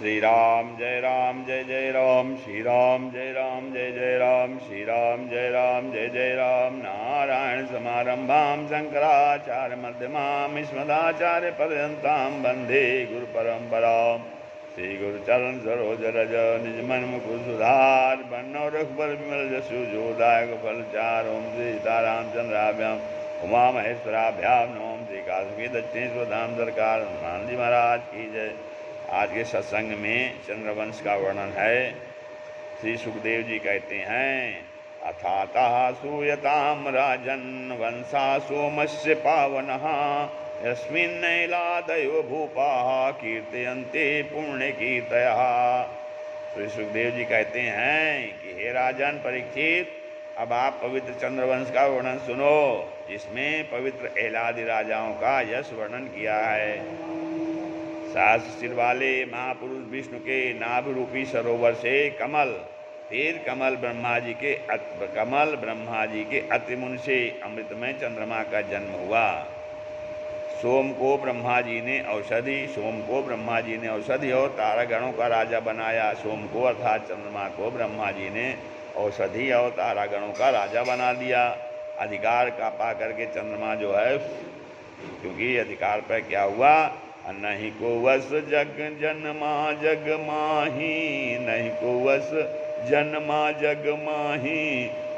श्री राम जय जय राम, श्री राम जय जय राम, श्री राम जय जय राम। नारायण समारंभां शंकराचार्य मध्यमाम् अस्मदाचार्य पर्यन्तां वन्दे गुरु परंपरां। श्री गुरु चरण सरोज रज निज मन मुकुर सुधार, बन्नो रघुबर विमल जसु जो दायक फल चार। ओम श्री सीतारामचंद्राभ्याम उमा महेश्वराभ्याम नमो। श्री काशी दक्षिणेश्वर धाम सरकार हनुमान जी महाराज की जय। आज के सत्संग में चंद्रवंश का वर्णन है। श्री सुखदेव जी कहते हैं, अथातः सूयताम राजन वंशा सोमस्य पावनः यस्मिन्नैलादयो भूपाः कीर्तयन्ते पुण्य कीर्तयः। श्री सुखदेव जी कहते हैं कि हे राजन परीक्षित, अब आप पवित्र चंद्रवंश का वर्णन सुनो, जिसमें पवित्र एलादि राजाओं का यश वर्णन किया है। सहस्र सिर वाले महापुरुष विष्णु के नाभि रूपी सरोवर से कमल, फिर कमल ब्रह्मा जी के अतिमुन से अमृतमय चंद्रमा का जन्म हुआ। सोम को ब्रह्मा जी ने औषधि और तारागणों का राजा बनाया। सोम को अर्थात चंद्रमा को ब्रह्मा जी ने औषधि और तारागणों का राजा बना दिया। अधिकार का पा करके चंद्रमा जो है, क्योंकि अधिकार पर क्या हुआ, नहीं को वस जग जन्मा जग माही, नहीं को वस जन्मा जग माही,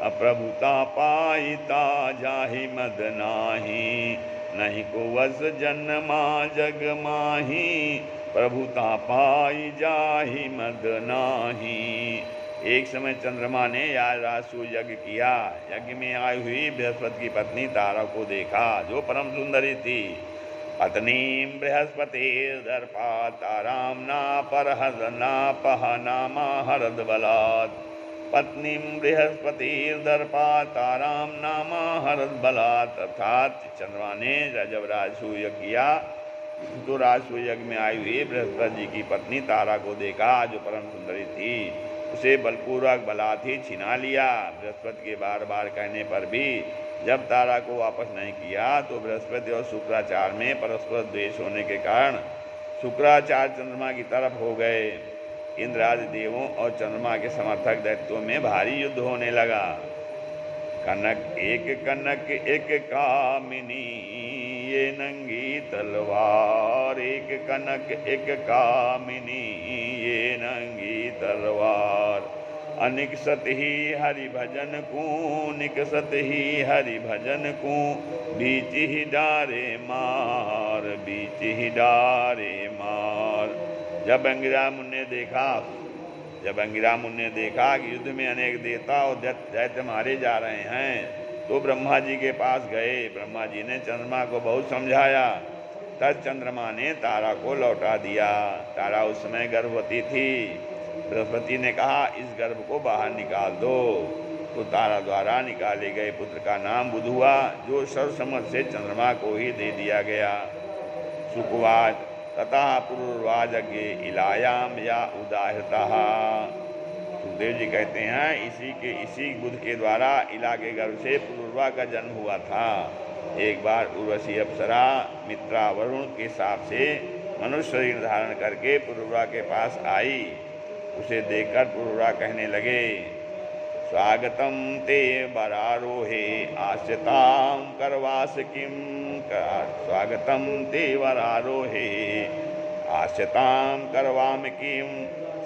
अप्रभुता पाईता जाहि मद नाही। नहीं को वस जन्मा जग माही, प्रभुता पाई जाहि मद नाही। एक समय चंद्रमा ने राजसूय यज्ञ किया। यज्ञ में आई हुई बृहस्पति की पत्नी तारा को देखा, जो परम सुंदरी थी। पत्नीं बृहस्पतिर्दर्पा तारां नापहनामाहरद बलात्। पत्नीं बृहस्पतिर्दर्पा तारां नामाहरद बलात्। अर्थात चंद्रमा ने जब राजसूय यज्ञ किया तो राजसूय यज्ञ में आई हुई बृहस्पति जी की पत्नी तारा को देखा, जो परम सुंदरी थी। उसे बलपूर्वक बलात् ही छिना लिया। बृहस्पति के बार बार कहने पर भी जब तारा को वापस नहीं किया तो बृहस्पति और शुक्राचार्य में परस्पर द्वेष होने के कारण शुक्राचार्य चंद्रमा की तरफ हो गए। इंद्र आदि देवों और चंद्रमा के समर्थक दैत्यों में भारी युद्ध होने लगा। कनक एक कामिनी ये नंगी तलवार, एक कनक एक कामिनी ये नंगी तलवार। अनिकसत ही हरि भजन को, निकसत ही हरि भजन को, बीच ही डारे मार, बीच ही डारे मार। जब अंगिरा मुनि ने देखा कि युद्ध में अनेक देवता और दैत्य मारे जा रहे हैं, तो ब्रह्मा जी के पास गए। ब्रह्मा जी ने चंद्रमा को बहुत समझाया। तब चंद्रमा ने तारा को लौटा दिया। तारा उस समय गर्भवती थी। बृहस्पति ने कहा, इस गर्भ को बाहर निकाल दो। तो तारा द्वारा निकाले गए पुत्र का नाम बुध हुआ, जो सर्वसम्मत से चंद्रमा को ही दे दिया गया। सुखवाच तथा पुरुर्वाजज्ञे इलायाम या उदाहृता। सुखदेव जी कहते हैं, इसी बुध के द्वारा इला के गर्भ से पुरुर्वा का जन्म हुआ था। एक बार उर्वशी अप्सरा मित्रा वरुण के शाप से मनुष्य शरीर धारण करके पुरुर्वा के पास आई। उसे देखकर पुरुर्वा कहने लगे, स्वागतम ते वरारोहे आश्रितां करवास किम। स्वागतम ते वरारोहे आश्रितां करवाम किम,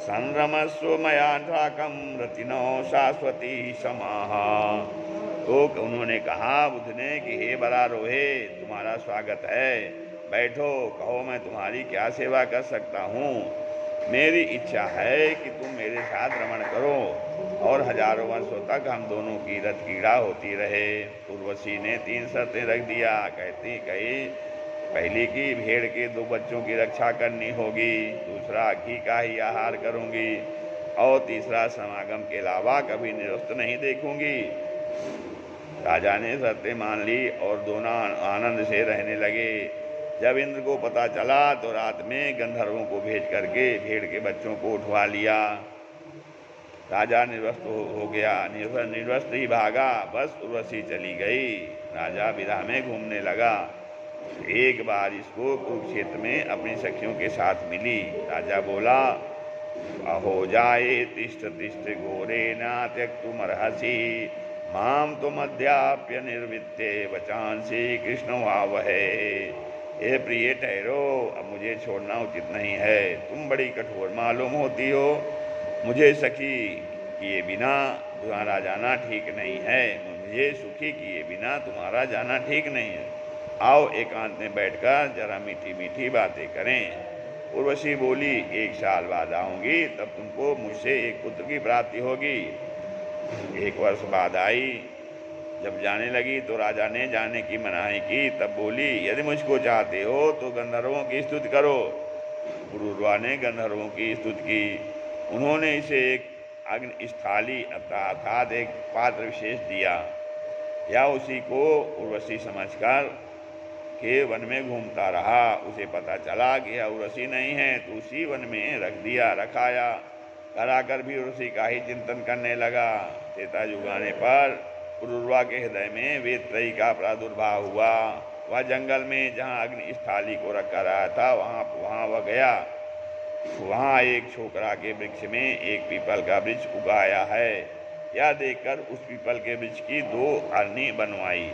संरमस्व मया ढाकम रतिनो शाश्वती समाः। तो उन्होंने कहा बुध ने कि हे वरारोहे, तुम्हारा स्वागत है, बैठो, कहो मैं तुम्हारी क्या सेवा कर सकता हूँ। मेरी इच्छा है कि तुम मेरे साथ रमण करो और हजारों वर्षों तक हम दोनों की रत क्रीड़ा होती रहे। उर्वशी ने 3 शर्तें रख दिया। कही पहली की भेड़ के 2 बच्चों की रक्षा करनी होगी, दूसरा घी का ही आहार करूंगी, और तीसरा समागम के अलावा कभी निरस्त नहीं देखूंगी। राजा ने शर्तें मान ली और दोनों आनंद से रहने लगे। जब इंद्र को पता चला तो रात में गंधर्वों को भेज करके भेड़ के बच्चों को उठवा लिया। राजा निर्वस्त हो गया, निर्वस्त ही भागा, बस उर्वशी चली गई। राजा विरह में घूमने लगा। एक बार इसको कुरुक्षेत्र में अपनी सखियों के साथ मिली। राजा बोला, अहो जाए तिष्ठ तिष्ठ घोरे न त्यक्तुमर्हसि माम तुमद्याप्य निर्वित्ते वचांसि कृष्ण वावहे। हे प्रिय ठहरो, अब मुझे छोड़ना उचित नहीं है। तुम बड़ी कठोर मालूम होती हो। मुझे सखी किए बिना तुम्हारा जाना ठीक नहीं है। मुझे सुखी किए बिना तुम्हारा जाना ठीक नहीं है। आओ एकांत में बैठकर जरा मीठी मीठी बातें करें। उर्वशी बोली, 1 साल बाद आऊंगी, तब तुमको मुझसे एक पुत्र की प्राप्ति होगी। 1 वर्ष बाद आई। जब जाने लगी तो राजा ने जाने की मनाही की। तब बोली, यदि मुझको चाहते हो तो गंधर्वों की स्तुति करो। पुरुरवा ने गंधर्वों की स्तुति की। उन्होंने इसे एक अग्नि स्थाली अर्थात एक पात्र विशेष दिया, या उसी को उर्वशी समझकर के वन में घूमता रहा। उसे पता चला कि यह उर्वशी नहीं है, तो उसी वन में रखाया। कराकर भी उर्वशी का ही चिंतन करने लगा। त्रेता युग आने पर पुरुरवा के हृदय में वेदत्रयी का प्रादुर्भाव हुआ। वह जंगल में जहाँ अग्नि स्थाली को रखा रहा था वहाँ वह गया। वहाँ एक छोकरा के वृक्ष में एक पीपल का वृक्ष उगाया है। यह देखकर उस पीपल के वृक्ष की 2 अरनी बनवाई।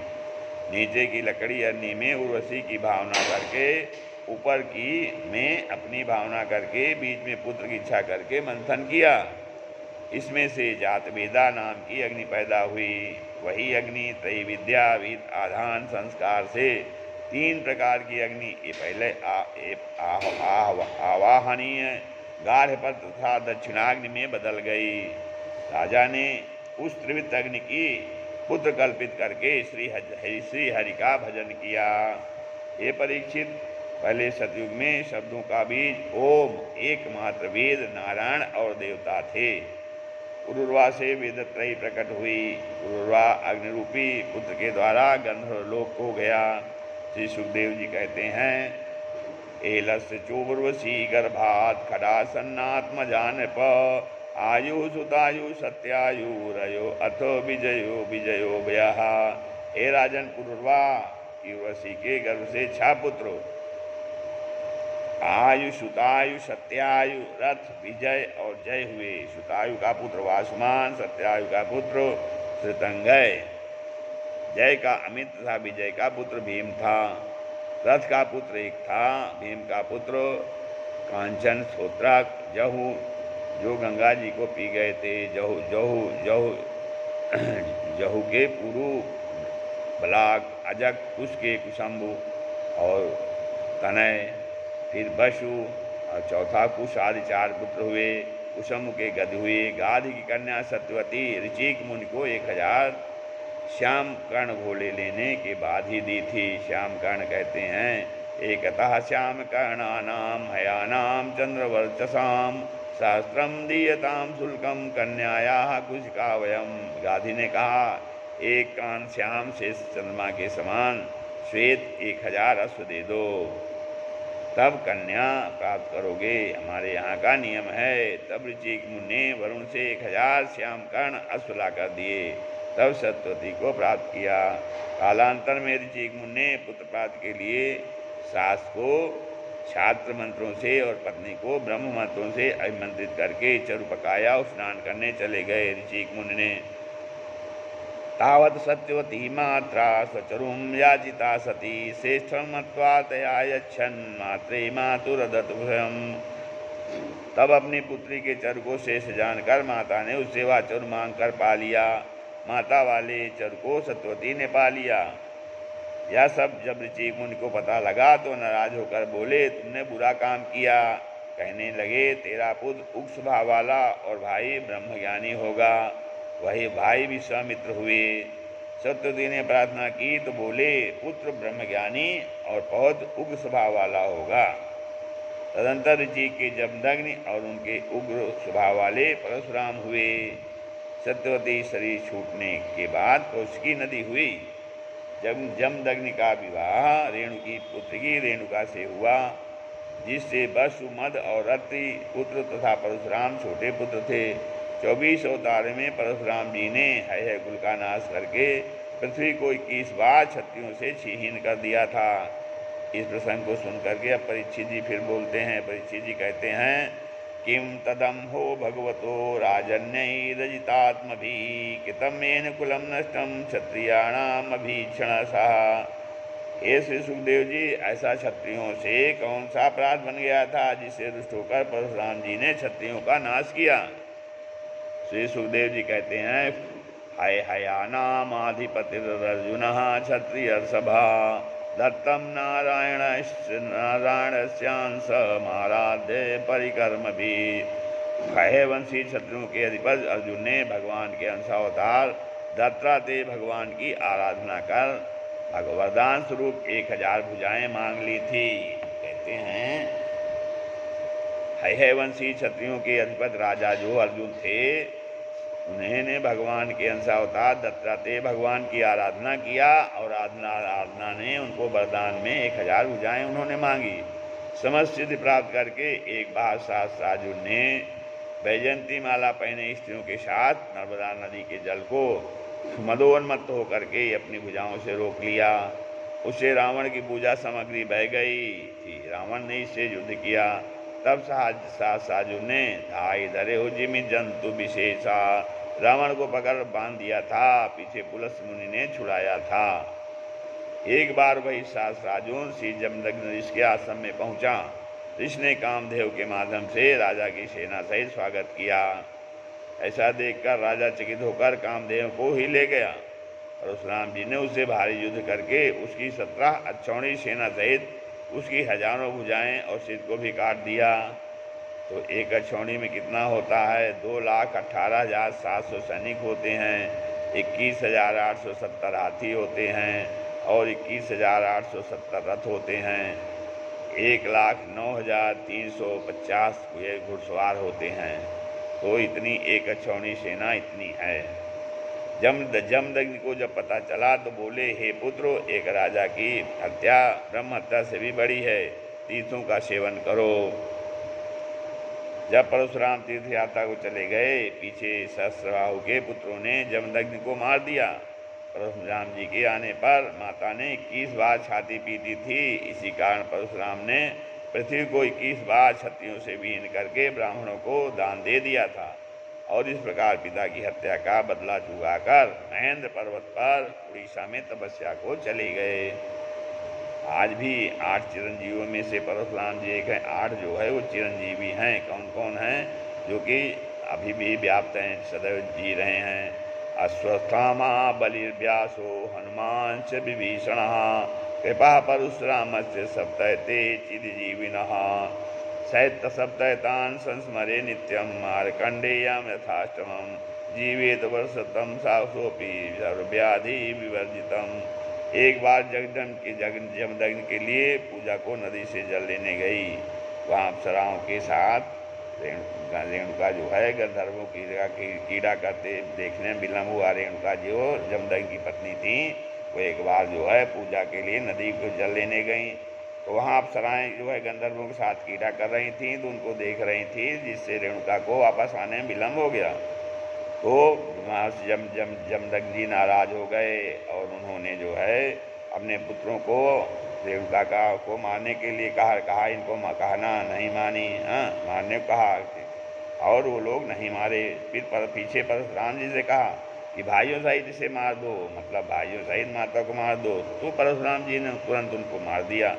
नीचे की लकड़ी अरनी में उर्वशी की भावना करके, ऊपर की में अपनी भावना करके, बीच में पुत्र की इच्छा करके मंथन किया। इसमें से जातवेदा नाम की अग्नि पैदा हुई। वही अग्नि त्रैविद्या आधान संस्कार से 3 प्रकार की अग्नि, ये पहले आवाहनीय गार्हपत्र तथा दक्षिणाग्नि में बदल गई। राजा ने उस त्रिविध अग्नि की पुत्र कल्पित करके श्री हरि का भजन किया। हे परीक्षित, पहले सतयुग में शब्दों का बीज ओम एकमात्र वेद, नारायण और देवता थे। पुरुरवा से वेदत्रयी प्रकट हुई। पुरुरवा अग्निरूपी पुत्र के द्वारा गंधर्व लोक को गया। श्री सुखदेव जी कहते हैं, एलस्य चोर्वशी गर्भात् खडासन्नात्मजानप आयु सुतायु सत्यायु रयो अथो विजयो विजयो व्यः। हे राजन पुरुरवा, उर्वशी के गर्भ से 6 पुत्र, आयु सुतायु सत्यायु रथ विजय और जय हुए। सुतायु का पुत्र वासुमान, सत्यायु का पुत्र श्रुतंगय, जय का अमित तथा विजय का पुत्र भीम था। रथ का पुत्र एक था, भीम का पुत्र कांचन श्रोत्रक जहु, जो गंगा जी को पी गए थे। जहु जहु जहु जहु के पुरु बलाक, अजक कुश के कुशंबु और तनय, फिर बशु और चौथा कुश आदि 4 पुत्र हुए। कुशंबु के गध हुए। गाध की कन्या सत्यवती ऋचिक मुनि को 1000 श्याम कर्ण घोड़े लेने के बाद ही दी थी। श्याम कर्ण कहते हैं, एकतः श्याम कर्णानाम हयानाम चंद्रवर्चसाम सहस्त्रम दीयताम शुल्कम कन्याया कुशिका वयम। गाधी ने कहा, एक कान श्याम से चंद्रमा के समान श्वेत 1000 अश्व दे दो, तब कन्या प्राप्त करोगे। हमारे यहाँ का नियम है। तब ऋचिक मुनि ने वरुण से 1000 श्याम कर्ण अश्व ला कर दिए। तब सत्यवती को प्राप्त किया। कालांतर में ऋचिक मुनि ने पुत्र प्राप्ति के लिए सास को छात्र मंत्रों से और पत्नी को ब्रह्म मंत्रों से अभिमंत्रित करके चरु पकाया और स्नान करने चले गए। ऋचिक मुनि ने तावत सत्यवती मात्रा स्वचरुम याचिता सती श्रेष्ठं मत्वा तया यच्छन् मात्रे मातुरदत्तभयम्। तब अपनी पुत्री के चरु को शेष जानकर माता ने उससे वह चरु मांग कर पा लिया। माता वाले चरु को सत्यवती ने पा लिया। यह सब जब ऋचिक मुनि को पता लगा तो नाराज होकर बोले, तुमने बुरा काम किया। कहने लगे, तेरा पुत्र उग्र स्वभाव वाला और भाई ब्रह्मज्ञानी होगा। वही भाई विश्वामित्र हुए। सत्यवती ने प्रार्थना की तो बोले, पुत्र ब्रह्मज्ञानी और बहुत उग्र स्वभाव वाला होगा। तदंतर ऋचिक के जमदग्नि और उनके उग्र स्वभाव वाले परशुराम हुए। सत्यवती शरीर छूटने के बाद कौशिकी नदी हुई। जमदग्नि का विवाह रेणु की पुत्र की रेणुका से हुआ, जिससे वसु मद और रति पुत्र तथा परशुराम छोटे पुत्र थे। 24 अवतार में परशुराम जी ने है कुल का नाश करके पृथ्वी को 21 बार क्षत्रियों से छीन कर दिया था। इस प्रसंग को सुन करके अब परीक्षित जी फिर बोलते हैं। परीक्षित जी कहते हैं, किम तदम्हो भगवतो राजन्यैरजितात्मभि कितम येन कुलम नष्टम क्षत्रियाणाम अभीक्षणसा। हे श्री सुखदेव जी, ऐसा क्षत्रियों से कौन सा अपराध बन गया था जिससे रुष्ट होकर परशुराम जी ने क्षत्रियों का नाश किया। श्री सुखदेव जी कहते हैं, हय हयानामाधिपतिरर्जुन क्षत्रिय सभा दत्तम नारायणस्यांश माराध्य परिकर्म भी। वंशी क्षत्रियों के अधिपति अर्जुन ने भगवान के अंशावतार दत्तात्रेय भगवान की आराधना कर वरदान स्वरूप 1000 भुजाएं मांग ली थी। कहते हैं, वंशी क्षत्रियों के अधिपति राजा जो अर्जुन थे, उन्होंने भगवान के अंशावतार दत्तात्रेय भगवान की आराधना किया और आराधना ने उनको वरदान में 1000 भुजाएं उन्होंने मांगी। समस्त सिद्धि प्राप्त करके एक बार सहस्रार्जुन ने वैजयंती माला पहने स्त्रियों के साथ नर्मदा नदी के जल को मदोन्मत्त होकर के अपनी भुजाओं से रोक लिया। उससे रावण की पूजा सामग्री बह गई थी। रावण ने इससे युद्ध किया। तब सहस्रार्जुन ने धाई धरे हो जिमि जंतु विशेषा, रावण को पकड़ बांध दिया था। पीछे पुलस्त मुनि ने छुड़ाया था। एक बार वही सहस्रार्जुन श्री जमदग्नि ऋषि के आश्रम में पहुंचा। ऋषि ने कामदेव के माध्यम से राजा की सेना सहित स्वागत किया। ऐसा देखकर राजा चकित होकर कामदेव को ही ले गया। परशुराम जी ने उससे भारी युद्ध करके उसकी 17 अक्षौणी सेना सहित उसकी हजारों भुजाएं और सिर को भी काट दिया। तो एक अक्षौणी में कितना होता है? 2,18,700 सैनिक होते हैं, 21,870 हाथी होते हैं और 21,870 रथ होते हैं, 1,09,350 घुड़सवार होते हैं। तो इतनी एक अक्षौणी सेना इतनी है। जमदग्नि को जब पता चला तो बोले, हे पुत्रो, एक राजा की हत्या ब्रह्म हत्या से भी बड़ी है, तीर्थों का सेवन करो। जब परशुराम तीर्थ यात्रा को चले गए, पीछे सहस्रबाहु के पुत्रों ने जमदग्नि को मार दिया। परशुराम जी के आने पर माता ने 21 बार छाती पीटी थी। इसी कारण परशुराम ने पृथ्वी को 21 बार क्षत्रियों से विहीन करके ब्राह्मणों को दान दे दिया था और इस प्रकार पिता की हत्या का बदला चुकाकर महेंद्र पर्वत पर उड़ीसा में तपस्या को चले गए। आज भी 8 चिरंजीवियों में से परशुराम जी एक हैं। 8 जो है वो चिरंजीवी हैं। कौन कौन हैं? जो कि अभी भी व्याप्त हैं, सदैव जी रहे हैं। अश्वस्थामा बलिर्व्यासो हनुमान च विभीषण कृपा परशुरामस्य सप्तैते चिरजीविनः साहित्य सप्तैतान संस्मरे नित्यम मार्कंडेयम यथाष्टमम जीवेत वर्षतम साहसोपि सर्वव्याधि विवर्जितम। एक बार जमदग्नि के लिए पूजा को नदी से जल लेने गई। वहाँ अप्सराओं के साथ रेणुका जो है गंधर्वों की कीड़ा करते देखने में विलम्ब हुआ। रेणुका जो जमदग्नि की पत्नी थी, वो एक बार जो है पूजा के लिए नदी को जल लेने गई। तो वहाँ अप्सराएँ जो है गंधर्वों के साथ कीड़ा कर रही थीं, तो उनको देख रही थी, जिससे रेणुका को वापस आने में विलम्ब हो गया। तो वहाँ से जमदग्नि नाराज हो गए और उन्होंने जो है अपने पुत्रों को रेणुका को मारने के लिए कहा इनको कहना नहीं मानी, मारने को कहा और वो लोग नहीं मारे। फिर पीछे परशुराम जी से कहा कि भाइयों सहित इसे मार दो, मतलब भाइयों सहित माता को मार दो। तो परशुराम जी ने तुरंत उनको मार दिया।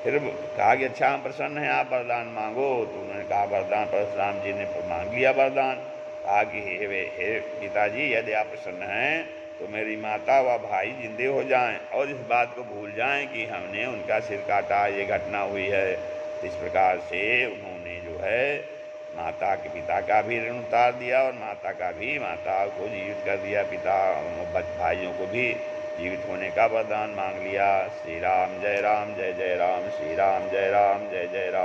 फिर कहा कि अच्छा हम प्रसन्न हैं, आप वरदान मांगो। तो उन्होंने कहा वरदान। परशुराम जी ने मांग लिया वरदान। कहा कि हे पिताजी, यदि आप प्रसन्न हैं तो मेरी माता व भाई जिंदे हो जाएं और इस बात को भूल जाएं कि हमने उनका सिर काटा, ये घटना हुई है। इस प्रकार से उन्होंने जो है माता के पिता का भी ऋण उतार दिया और माता को जीवित कर दिया। पिता भाइयों को भी जीवित होने का वरदान मांग लिया। श्री राम जय राम जय जय राम, श्री राम जय राम जय जय राम।